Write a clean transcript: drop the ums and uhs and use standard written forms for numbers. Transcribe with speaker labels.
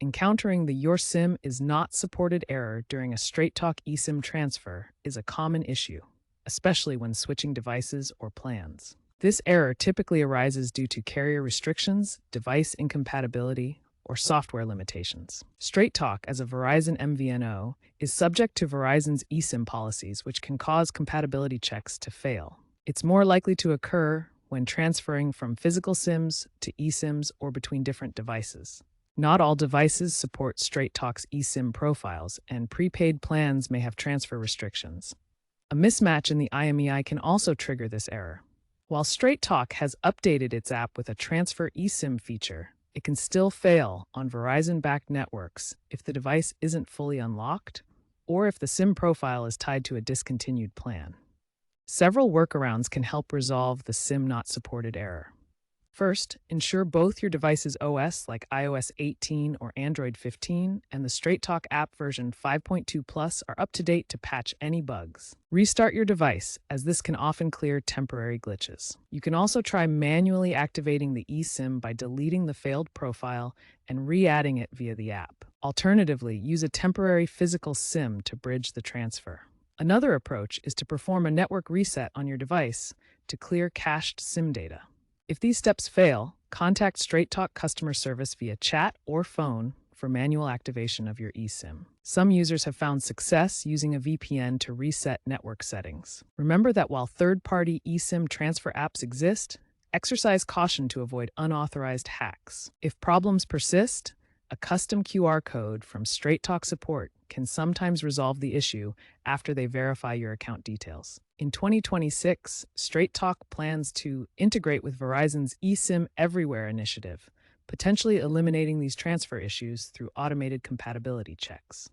Speaker 1: Encountering the "Your SIM is not supported" error during a Straight Talk eSIM transfer is a common issue, especially when switching devices or plans. This error typically arises due to carrier restrictions, device incompatibility, or software limitations. Straight Talk, as a Verizon MVNO, is subject to Verizon's eSIM policies, which can cause compatibility checks to fail. It's more likely to occur when transferring from physical SIMs to eSIMs or between different devices. Not all devices support Straight Talk's eSIM profiles, and prepaid plans may have transfer restrictions. A mismatch in the IMEI can also trigger this error. While Straight Talk has updated its app with a transfer eSIM feature, it can still fail on Verizon-backed networks if the device isn't fully unlocked or if the SIM profile is tied to a discontinued plan. Several workarounds can help resolve the SIM not supported error. First, ensure both your device's OS, like iOS 18 or Android 15, and the Straight Talk app version 5.2 Plus are up to date to patch any bugs. Restart your device, as this can often clear temporary glitches. You can also try manually activating the eSIM by deleting the failed profile and re-adding it via the app. Alternatively, use a temporary physical SIM to bridge the transfer. Another approach is to perform a network reset on your device to clear cached SIM data. If these steps fail, contact Straight Talk customer service via chat or phone for manual activation of your eSIM. Some users have found success using a VPN to reset network settings. Remember that while third-party eSIM transfer apps exist, exercise caution to avoid unauthorized hacks. If problems persist, a custom QR code from Straight Talk support can sometimes resolve the issue after they verify your account details. In 2026, Straight Talk plans to integrate with Verizon's eSIM Everywhere initiative, potentially eliminating these transfer issues through automated compatibility checks.